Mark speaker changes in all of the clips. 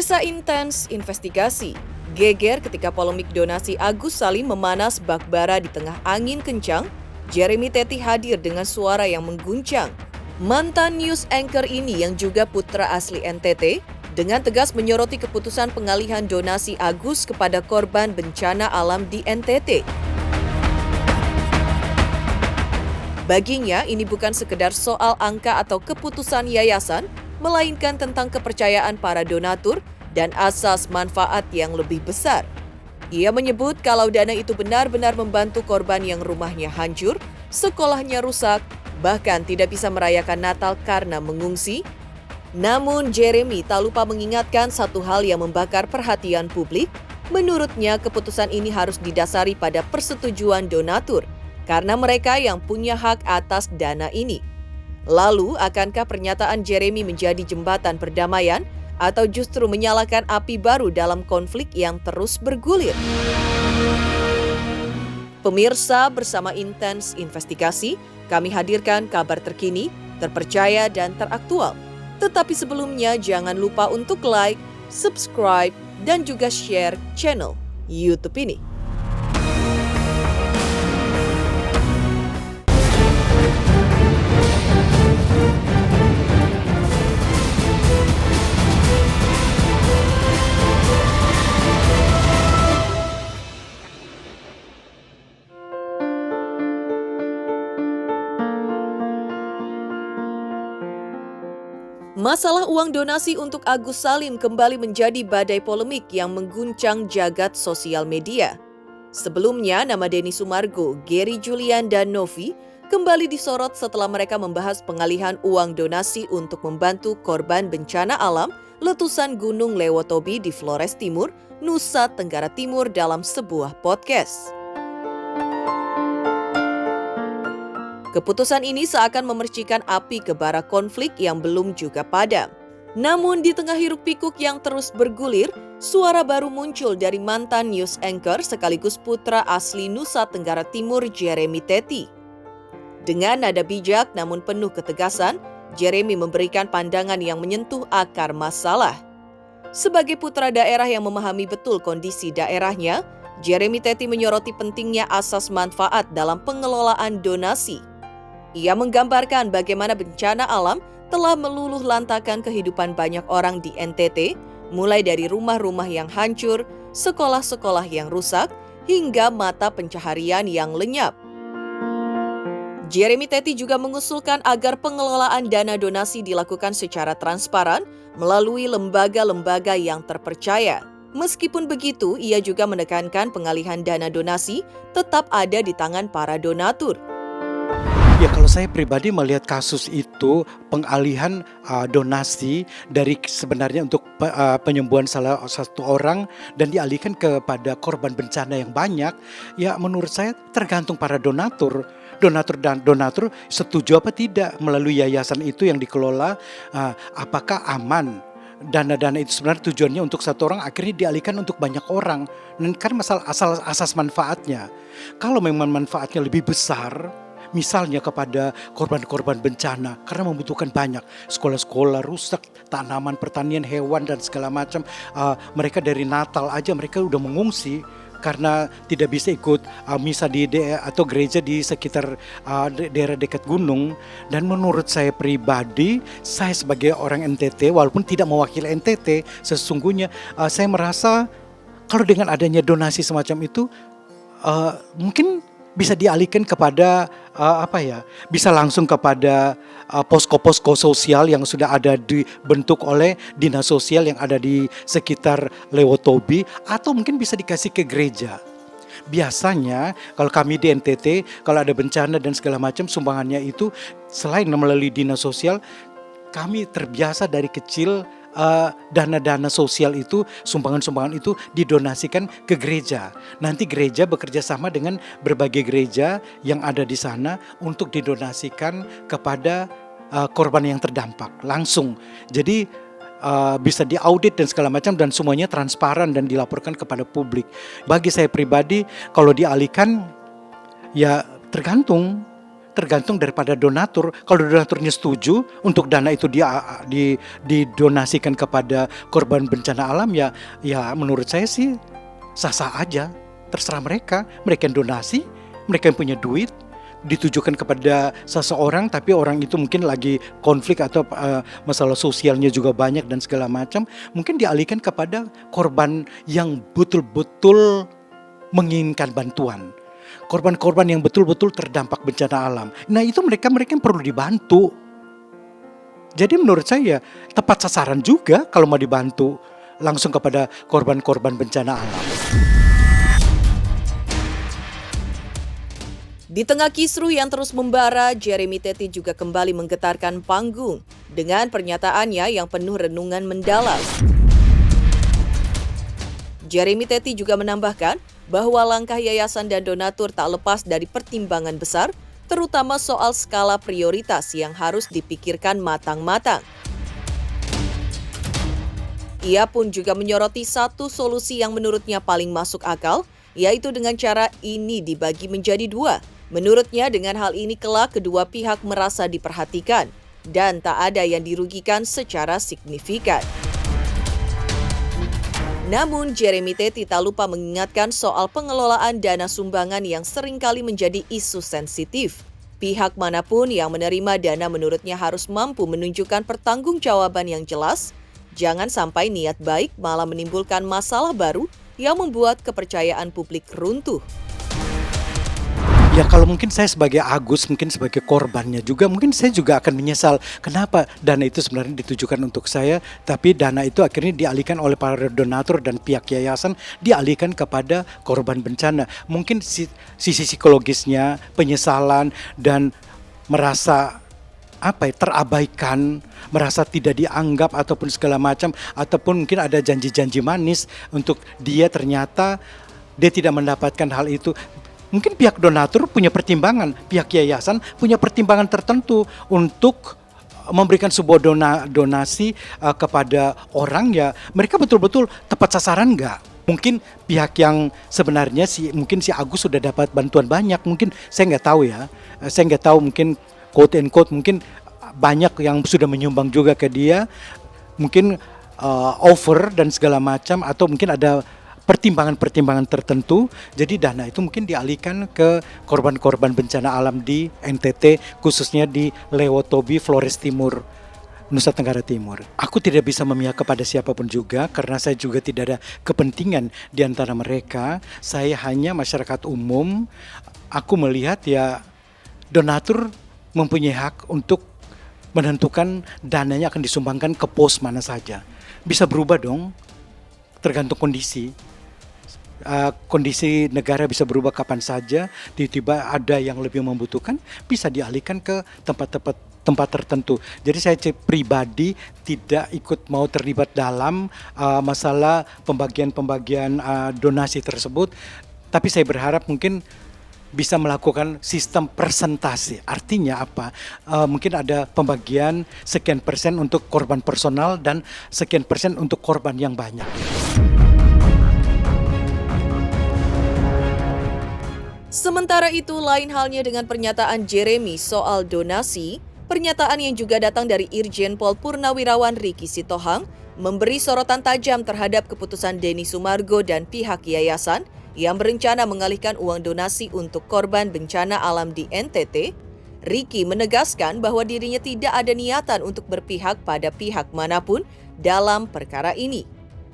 Speaker 1: Pemirsa Intens Investigasi, geger ketika polemik donasi Agus Salim memanas bak bara di tengah angin kencang, Jeremy Teti hadir dengan suara yang mengguncang. Mantan news anchor ini yang juga putra asli NTT, dengan tegas menyoroti keputusan pengalihan donasi Agus kepada korban bencana alam di NTT. Baginya, ini bukan sekedar soal angka atau keputusan yayasan, melainkan tentang kepercayaan para donatur dan asas manfaat yang lebih besar. Ia menyebut kalau dana itu benar-benar membantu korban yang rumahnya hancur, sekolahnya rusak, bahkan tidak bisa merayakan Natal karena mengungsi. Namun Jeremy tak lupa mengingatkan satu hal yang membakar perhatian publik. Menurutnya keputusan ini harus didasari pada persetujuan donatur, karena mereka yang punya hak atas dana ini. Lalu, akankah pernyataan Jeremy menjadi jembatan perdamaian atau justru menyalakan api baru dalam konflik yang terus bergulir? Pemirsa, bersama Intens Investigasi, kami hadirkan kabar terkini, terpercaya dan teraktual. Tetapi sebelumnya jangan lupa untuk like, subscribe, dan juga share channel YouTube ini. Masalah uang donasi untuk Agus Salim kembali menjadi badai polemik yang mengguncang jagat sosial media. Sebelumnya, nama Denny Sumargo, Gary Julian, dan Novi kembali disorot setelah mereka membahas pengalihan uang donasi untuk membantu korban bencana alam letusan Gunung Lewotobi di Flores Timur, Nusa Tenggara Timur dalam sebuah podcast. Keputusan ini seakan memercikan api ke bara konflik yang belum juga padam. Namun di tengah hiruk-pikuk yang terus bergulir, suara baru muncul dari mantan news anchor sekaligus putra asli Nusa Tenggara Timur Jeremy Teti. Dengan nada bijak namun penuh ketegasan, Jeremy memberikan pandangan yang menyentuh akar masalah. Sebagai putra daerah yang memahami betul kondisi daerahnya, Jeremy Teti menyoroti pentingnya asas manfaat dalam pengelolaan donasi. Ia menggambarkan bagaimana bencana alam telah meluluh lantakan kehidupan banyak orang di NTT, mulai dari rumah-rumah yang hancur, sekolah-sekolah yang rusak, hingga mata pencaharian yang lenyap. Jeremy Teti juga mengusulkan agar pengelolaan dana donasi dilakukan secara transparan melalui lembaga-lembaga yang terpercaya. Meskipun begitu, ia juga menekankan pengalihan dana donasi tetap ada di tangan para donatur.
Speaker 2: Ya, kalau saya pribadi melihat kasus itu pengalihan donasi dari sebenarnya untuk penyembuhan salah satu orang dan dialihkan kepada korban bencana yang banyak, ya menurut saya tergantung para donatur. Donatur setuju apa tidak melalui yayasan itu yang dikelola, apakah aman. Dana-dana itu sebenarnya tujuannya untuk satu orang, akhirnya dialihkan untuk banyak orang. Dan kan masalah asas manfaatnya. Kalau memang manfaatnya lebih besar, misalnya kepada korban-korban bencana karena membutuhkan banyak, sekolah-sekolah rusak, tanaman, pertanian, hewan dan segala macam. Mereka dari Natal aja mereka udah mengungsi karena tidak bisa ikut misa di atau gereja di sekitar daerah dekat gunung. Dan menurut saya pribadi, saya sebagai orang NTT walaupun tidak mewakili NTT, sesungguhnya saya merasa kalau dengan adanya donasi semacam itu mungkin bisa dialihkan kepada bisa langsung kepada posko-posko sosial yang sudah ada dibentuk oleh dinas sosial yang ada di sekitar Lewotobi, atau mungkin bisa dikasih ke gereja. Biasanya kalau kami di NTT kalau ada bencana dan segala macam, sumbangannya itu selain melalui dinas sosial, kami terbiasa dari kecil dana-dana sosial itu, sumbangan-sumbangan itu didonasikan ke gereja. Nanti gereja bekerja sama dengan berbagai gereja yang ada di sana untuk didonasikan kepada korban yang terdampak langsung. Jadi bisa diaudit dan segala macam dan semuanya transparan dan dilaporkan kepada publik. Bagi saya pribadi kalau dialihkan ya tergantung tergantung daripada donatur. Kalau donaturnya setuju untuk dana itu didonasikan kepada korban bencana alam, ya menurut saya sih sah-sah aja. Terserah mereka yang donasi, mereka yang punya duit, ditujukan kepada seseorang, tapi orang itu mungkin lagi konflik atau masalah sosialnya juga banyak dan segala macam, mungkin dialihkan kepada korban yang betul-betul menginginkan bantuan, korban-korban yang betul-betul terdampak bencana alam. Nah itu mereka yang perlu dibantu. Jadi menurut saya tepat sasaran juga kalau mau dibantu langsung kepada korban-korban bencana alam.
Speaker 1: Di tengah kisruh yang terus membara, Jeremy Teti juga kembali menggetarkan panggung dengan pernyataannya yang penuh renungan mendalam. Jeremy Teti juga menambahkan bahwa langkah yayasan dan donatur tak lepas dari pertimbangan besar, terutama soal skala prioritas yang harus dipikirkan matang-matang. Ia pun juga menyoroti satu solusi yang menurutnya paling masuk akal, yaitu dengan cara ini dibagi menjadi dua. Menurutnya dengan hal ini kelak kedua pihak merasa diperhatikan dan tak ada yang dirugikan secara signifikan. Namun Jeremy Teti tak lupa mengingatkan soal pengelolaan dana sumbangan yang seringkali menjadi isu sensitif. Pihak manapun yang menerima dana menurutnya harus mampu menunjukkan pertanggungjawaban yang jelas. Jangan sampai niat baik malah menimbulkan masalah baru yang membuat kepercayaan publik runtuh.
Speaker 2: Ya kalau mungkin saya sebagai Agus, mungkin sebagai korbannya juga, mungkin saya juga akan menyesal kenapa dana itu sebenarnya ditujukan untuk saya, tapi dana itu akhirnya dialihkan oleh para donatur dan pihak yayasan, dialihkan kepada korban bencana. Mungkin sisi psikologisnya, penyesalan dan merasa terabaikan, merasa tidak dianggap ataupun segala macam, ataupun mungkin ada janji-janji manis untuk dia, ternyata dia tidak mendapatkan hal itu. Mungkin pihak donatur punya pertimbangan, pihak yayasan punya pertimbangan tertentu untuk memberikan sebuah donasi kepada orang, ya mereka betul-betul tepat sasaran nggak? Mungkin pihak yang sebenarnya mungkin si Agus sudah dapat bantuan banyak, mungkin saya nggak tahu ya, saya nggak tahu, mungkin quote and quote mungkin banyak yang sudah menyumbang juga ke dia, mungkin over dan segala macam, atau mungkin ada pertimbangan-pertimbangan tertentu, jadi dana itu mungkin dialihkan ke korban-korban bencana alam di NTT, khususnya di Lewotobi, Flores Timur, Nusa Tenggara Timur. Aku tidak bisa memihak kepada siapapun juga, karena saya juga tidak ada kepentingan di antara mereka. Saya hanya masyarakat umum. Aku melihat ya donatur mempunyai hak untuk menentukan dananya akan disumbangkan ke pos mana saja. Bisa berubah dong, tergantung kondisi. Kondisi negara bisa berubah kapan saja, tiba-tiba ada yang lebih membutuhkan, bisa dialihkan ke tempat tertentu. Jadi saya pribadi tidak ikut mau terlibat dalam masalah pembagian donasi tersebut, tapi saya berharap mungkin bisa melakukan sistem persentase. Artinya apa? Mungkin ada pembagian sekian persen untuk korban personal dan sekian persen untuk korban yang banyak.
Speaker 1: Sementara itu, lain halnya dengan pernyataan Jeremy soal donasi, pernyataan yang juga datang dari Irjen Pol Purnawirawan Riki Sitohang memberi sorotan tajam terhadap keputusan Denny Sumargo dan pihak yayasan yang berencana mengalihkan uang donasi untuk korban bencana alam di NTT. Riki menegaskan bahwa dirinya tidak ada niatan untuk berpihak pada pihak manapun dalam perkara ini.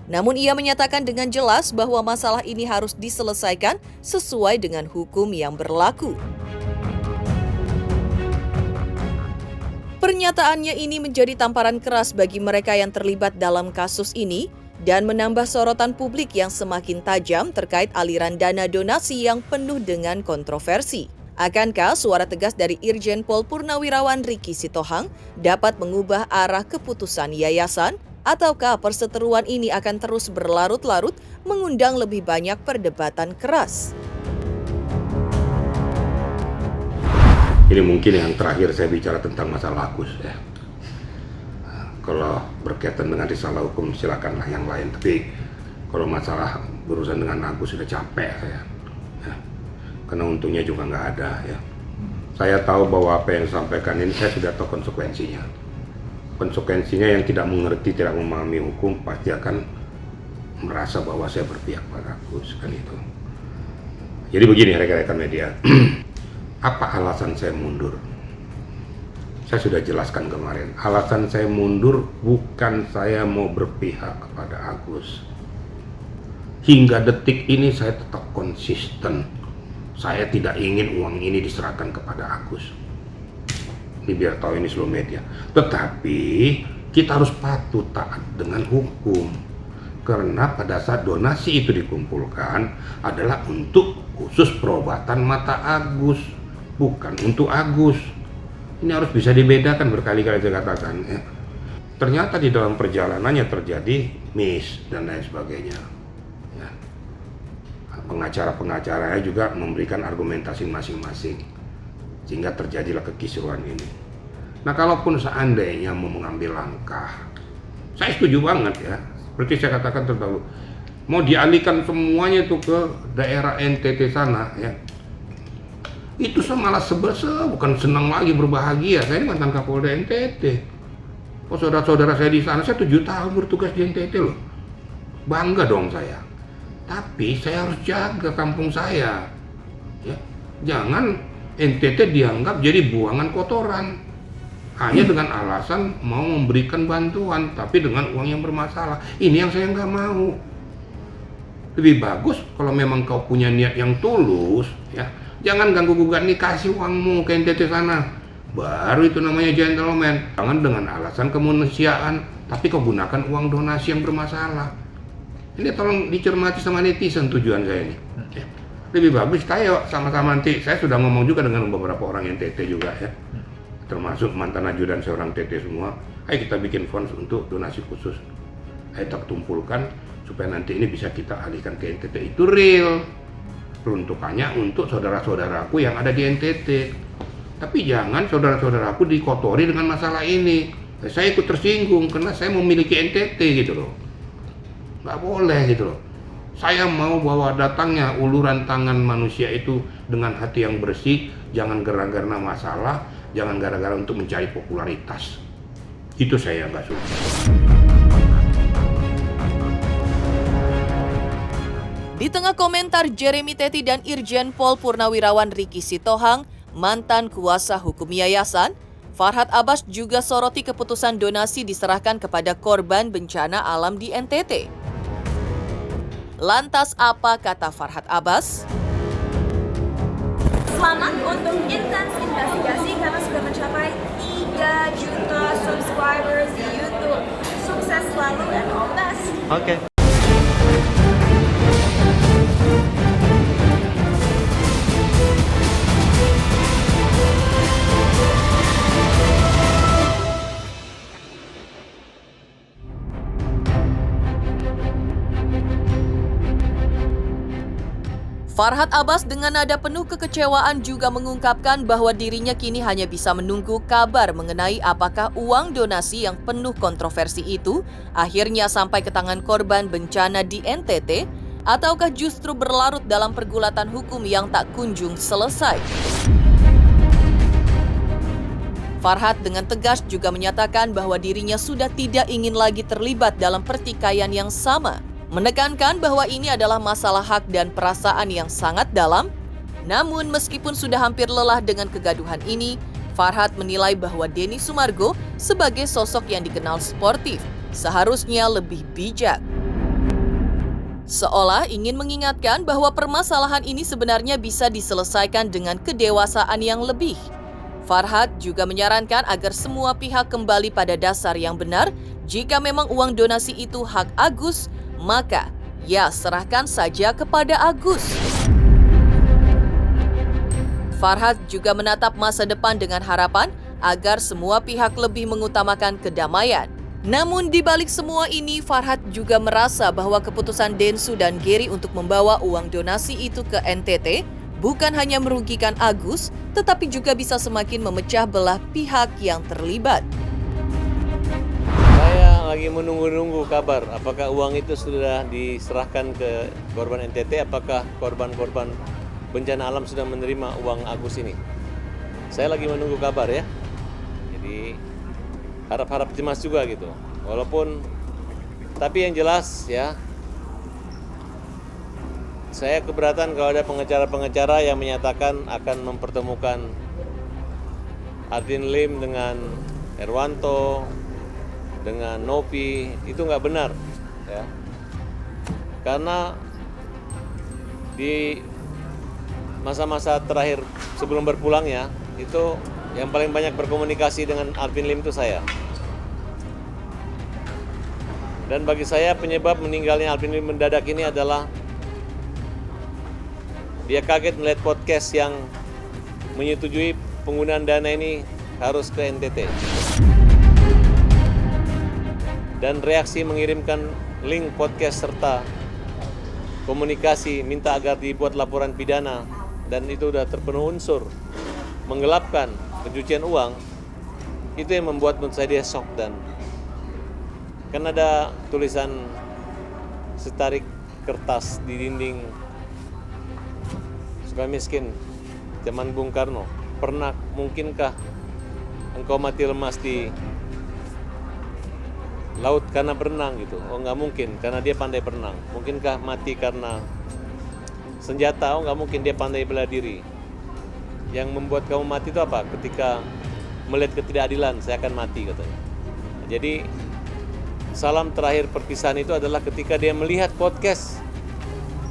Speaker 1: Namun ia menyatakan dengan jelas bahwa masalah ini harus diselesaikan sesuai dengan hukum yang berlaku. Pernyataannya ini menjadi tamparan keras bagi mereka yang terlibat dalam kasus ini dan menambah sorotan publik yang semakin tajam terkait aliran dana donasi yang penuh dengan kontroversi. Akankah suara tegas dari Irjen Pol Purnawirawan Riki Sitohang dapat mengubah arah keputusan yayasan? Ataukah perseteruan ini akan terus berlarut-larut mengundang lebih banyak perdebatan keras?
Speaker 3: Ini mungkin yang terakhir saya bicara tentang masalah Agus ya. Kalau berkaitan dengan risalah hukum silakanlah yang lain. Tapi kalau masalah berurusan dengan Agus sudah capek saya. Ya. Karena untungnya juga nggak ada ya. Saya tahu bahwa apa yang disampaikan ini saya sudah tahu konsekuensinya. Konsekuensinya yang tidak mengerti, tidak memahami hukum pasti akan merasa bahwa saya berpihak pada Agus, kan itu. Jadi begini rekan-rekan media, apa alasan saya mundur? Saya sudah jelaskan kemarin, alasan saya mundur bukan saya mau berpihak kepada Agus. Hingga detik ini saya tetap konsisten. Saya tidak ingin uang ini diserahkan kepada Agus. Ini biar tahu ini seluruh media. Tetapi kita harus patuh taat dengan hukum. Karena pada saat donasi itu dikumpulkan adalah untuk khusus perobatan mata Agus, bukan untuk Agus. Ini harus bisa dibedakan, berkali-kali saya katakan. Ya. Ternyata di dalam perjalanannya terjadi miss dan lain sebagainya. Ya. Pengacara-pengacaranya juga memberikan argumentasi masing-masing, sehingga terjadilah kekisruhan ini. Nah, kalaupun seandainya mau mengambil langkah, saya setuju banget ya. Seperti saya katakan terdahulu, mau dialihkan semuanya itu ke daerah NTT sana ya. Itu saya malah bukan senang lagi, berbahagia. Saya ini mantan Kapolda NTT. Oh, saudara-saudara saya di sana, saya 7 tahun bertugas di NTT loh. Bangga dong saya. Tapi saya harus jaga kampung saya. Ya. Jangan NTT dianggap jadi buangan kotoran. Hanya dengan alasan mau memberikan bantuan, tapi dengan uang yang bermasalah. Ini yang saya nggak mau. Lebih bagus kalau memang kau punya niat yang tulus, ya. Jangan ganggu-gugat nih, kasih uangmu ke NTT sana. Baru itu namanya gentleman. Jangan dengan alasan kemanusiaan, tapi kau gunakan uang donasi yang bermasalah. Ini tolong dicermati sama netizen tujuan saya ini. Ya. Lebih bagus kayak sama-sama nanti. Saya sudah ngomong juga dengan beberapa orang NTT juga ya. Termasuk mantan ajudan seorang TT semua. Ayo kita bikin fund untuk donasi khusus. Ayo kita kumpulkan supaya nanti ini bisa kita alihkan ke NTT. Itu real. Peruntukannya untuk saudara-saudaraku yang ada di NTT. Tapi jangan saudara-saudaraku dikotori dengan masalah ini. Saya ikut tersinggung karena saya memiliki NTT gitu loh. Nggak boleh gitu loh. Saya mau bahwa datangnya uluran tangan manusia itu dengan hati yang bersih, jangan gara-gara masalah, jangan gara-gara untuk mencari popularitas. Itu saya nggak suka.
Speaker 1: Di tengah komentar Jeremy Teti dan Irjen Pol Purnawirawan Riki Sitohang, mantan kuasa hukum yayasan, Farhad Abbas juga soroti keputusan donasi diserahkan kepada korban bencana alam di NTT. Lantas apa kata Farhad Abbas?
Speaker 4: Selamat untuk Intens Investigasi karena sudah mencapai 3 juta subscribers di YouTube. Sukses selalu dan all the best.
Speaker 5: Oke.
Speaker 1: Farhad Abbas dengan nada penuh kekecewaan juga mengungkapkan bahwa dirinya kini hanya bisa menunggu kabar mengenai apakah uang donasi yang penuh kontroversi itu akhirnya sampai ke tangan korban bencana di NTT ataukah justru berlarut dalam pergulatan hukum yang tak kunjung selesai. Farhad dengan tegas juga menyatakan bahwa dirinya sudah tidak ingin lagi terlibat dalam pertikaian yang sama. Menekankan bahwa ini adalah masalah hak dan perasaan yang sangat dalam. Namun meskipun sudah hampir lelah dengan kegaduhan ini, Farhad menilai bahwa Denny Sumargo sebagai sosok yang dikenal sportif seharusnya lebih bijak. Seolah ingin mengingatkan bahwa permasalahan ini sebenarnya bisa diselesaikan dengan kedewasaan yang lebih. Farhad juga menyarankan agar semua pihak kembali pada dasar yang benar. Jika memang uang donasi itu hak Agus, maka ya serahkan saja kepada Agus. Farhad juga menatap masa depan dengan harapan agar semua pihak lebih mengutamakan kedamaian. Namun di balik semua ini, Farhad juga merasa bahwa keputusan Densu dan Gary untuk membawa uang donasi itu ke NTT bukan hanya merugikan Agus, tetapi juga bisa semakin memecah belah pihak yang terlibat.
Speaker 5: Saya lagi menunggu-nunggu kabar apakah uang itu sudah diserahkan ke korban NTT, apakah korban-korban bencana alam sudah menerima uang Agus ini. saya lagi menunggu kabar ya. Jadi harap-harap cemas juga gitu. Walaupun, tapi yang jelas ya, saya keberatan kalau ada pengacara-pengacara yang menyatakan akan mempertemukan Artin Lim dengan Herwanto, dengan Novi. Itu nggak benar ya. Karena di masa-masa terakhir sebelum berpulangnya, itu yang paling banyak berkomunikasi dengan Artin Lim itu saya. Dan bagi saya penyebab meninggalnya Artin Lim mendadak ini adalah dia kaget melihat podcast yang menyetujui penggunaan dana ini harus ke NTT. Dan reaksi mengirimkan link podcast serta komunikasi minta agar dibuat laporan pidana, dan itu sudah terpenuhi unsur menggelapkan pencucian uang, itu yang membuat menurut saya dia shock. Dan kan ada tulisan setarik kertas di dinding Sukamiskin zaman Bung Karno, mungkinkah engkau mati lemas di laut karena berenang gitu? Oh nggak mungkin, karena dia pandai berenang. Mungkinkah mati karena senjata? Oh nggak mungkin, dia pandai bela diri. Yang membuat kamu mati itu apa? Ketika melihat ketidakadilan, saya akan mati katanya. Jadi salam terakhir perpisahan itu adalah ketika dia melihat podcast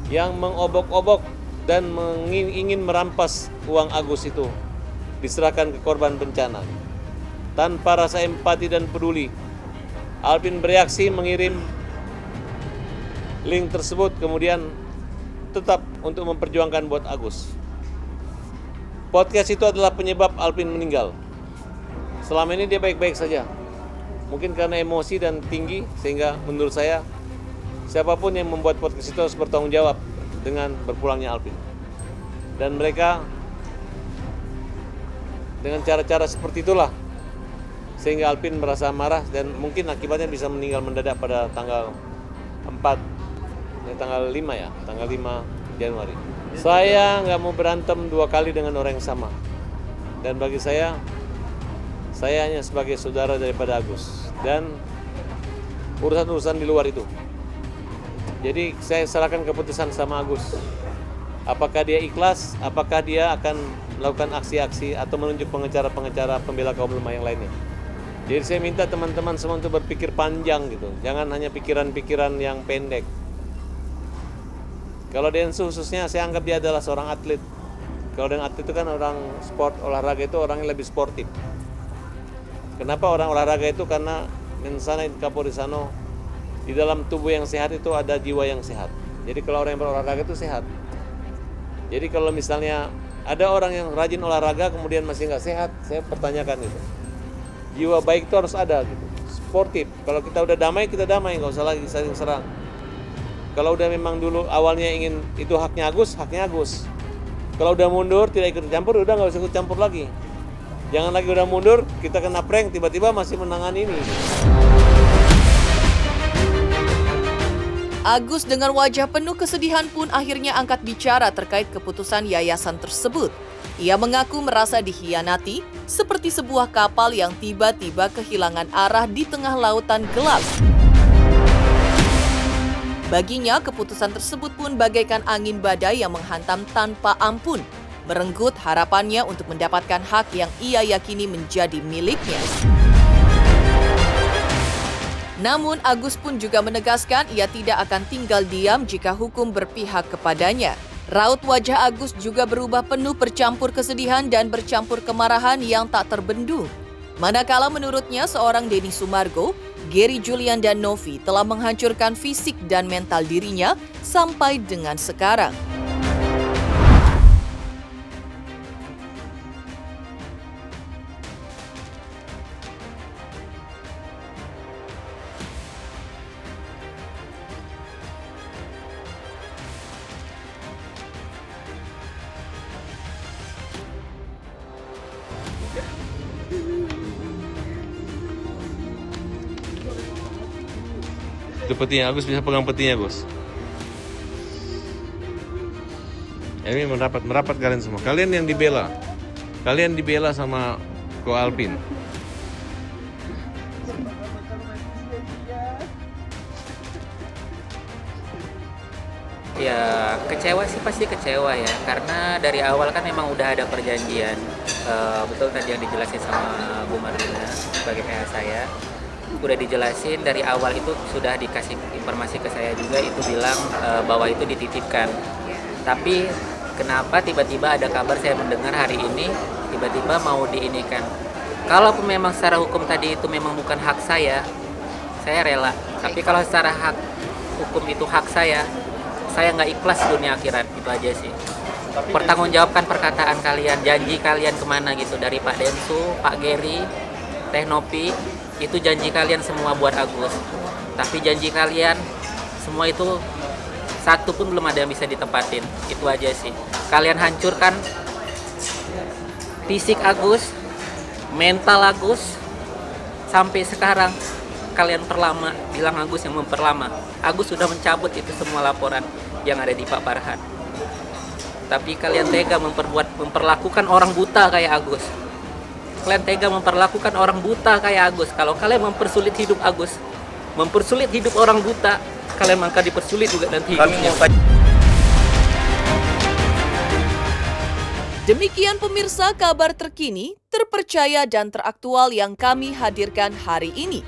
Speaker 5: yang mengobok-obok dan ingin merampas uang Agus itu diserahkan ke korban bencana. Tanpa rasa empati dan peduli, Alvin bereaksi mengirim link tersebut, kemudian tetap untuk memperjuangkan buat Agus. Podcast itu adalah penyebab Alvin meninggal. Selama ini dia baik-baik saja. Mungkin karena emosi dan tinggi, sehingga menurut saya siapapun yang membuat podcast itu harus bertanggung jawab dengan berpulangnya Alvin. Dan mereka dengan cara-cara seperti itulah sehingga Alvin merasa marah dan mungkin akibatnya bisa meninggal mendadak pada tanggal 5 Januari. Saya nggak mau berantem 2 kali dengan orang yang sama. Dan bagi saya hanya sebagai saudara daripada Agus dan urusan-urusan di luar itu. Jadi saya serahkan keputusan sama Agus. Apakah dia ikhlas, apakah dia akan melakukan aksi-aksi atau menunjuk pengacara-pengacara pembela kaum lemah yang lainnya. Jadi saya minta teman-teman semua untuk berpikir panjang gitu. Jangan hanya pikiran-pikiran yang pendek. Kalau Densu khususnya saya anggap dia adalah seorang atlet. Kalau dengan atlet itu kan orang sport, olahraga itu orang yang lebih sportif. Kenapa orang olahraga itu? Karena mensana in corpore sano, di dalam tubuh yang sehat itu ada jiwa yang sehat. Jadi kalau orang yang berolahraga itu sehat. Jadi kalau misalnya ada orang yang rajin olahraga kemudian masih nggak sehat, saya pertanyakan itu. Jiwa baik itu harus ada gitu, sportif. Kalau kita udah damai, kita damai, nggak usah lagi saling serang. Kalau udah memang dulu awalnya ingin itu haknya Agus, haknya Agus. Kalau udah mundur, tidak ikut campur, udah nggak usah ikut campur lagi. Jangan lagi udah mundur, kita kena prank, tiba-tiba masih menangani ini.
Speaker 1: Agus dengan wajah penuh kesedihan pun akhirnya angkat bicara terkait keputusan yayasan tersebut. Ia mengaku merasa dikhianati seperti sebuah kapal yang tiba-tiba kehilangan arah di tengah lautan gelap. Baginya, keputusan tersebut pun bagaikan angin badai yang menghantam tanpa ampun, merenggut harapannya untuk mendapatkan hak yang ia yakini menjadi miliknya. Namun, Agus pun juga menegaskan ia tidak akan tinggal diam jika hukum berpihak kepadanya. Raut wajah Agus juga berubah penuh bercampur kesedihan dan bercampur kemarahan yang tak terbendung. Manakala menurutnya seorang Denny Sumargo, Gary Julian dan Novi telah menghancurkan fisik dan mental dirinya sampai dengan sekarang.
Speaker 5: Itu petinya, Agus bisa pegang petinya, Gus. Ini merapat kalian semua. Kalian yang dibela. Kalian dibela sama Ko Alvin.
Speaker 6: Ya kecewa sih pasti kecewa ya, karena dari awal kan memang udah ada perjanjian. Betul tadi yang dijelasin sama Bu Marlina sebagai PH saya, udah dijelasin dari awal, itu sudah dikasih informasi ke saya juga, itu bilang bahwa itu dititipkan. Tapi kenapa tiba-tiba ada kabar saya mendengar hari ini tiba-tiba mau diinikan? Kalaupun memang secara hukum tadi itu memang bukan hak saya rela. Tapi kalau secara hak hukum itu hak saya nggak ikhlas dunia akhirat, itu aja sih. Pertanggungjawabkan perkataan kalian, janji kalian kemana gitu, dari Pak Densu, Pak Geri, Teh Nopi, itu janji kalian semua buat Agus. Tapi janji kalian semua itu satu pun belum ada yang bisa ditempatin, itu aja sih. Kalian hancurkan fisik Agus, mental Agus, sampai sekarang kalian perlama, bilang Agus yang memperlama. Agus sudah mencabut itu semua laporan yang ada di Pak Farhan. Tapi kalian tega memperlakukan orang buta kayak Agus. Kalian tega memperlakukan orang buta kayak Agus. Kalau kalian mempersulit hidup Agus, mempersulit hidup orang buta, kalian maka dipersulit juga nanti hidupnya.
Speaker 1: Demikian pemirsa kabar terkini, terpercaya dan teraktual yang kami hadirkan hari ini.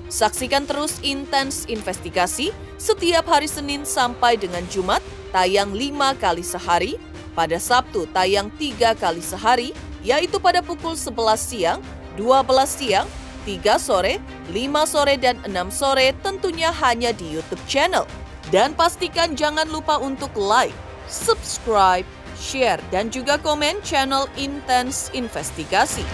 Speaker 1: Saksikan terus Intens Investigasi setiap hari Senin sampai dengan Jumat tayang 5 kali sehari, pada Sabtu tayang 3 kali sehari, yaitu pada pukul 11 siang, 12 siang, 3 sore, 5 sore, dan 6 sore, tentunya hanya di YouTube channel. Dan pastikan jangan lupa untuk like, subscribe, share, dan juga komen channel Intens Investigasi.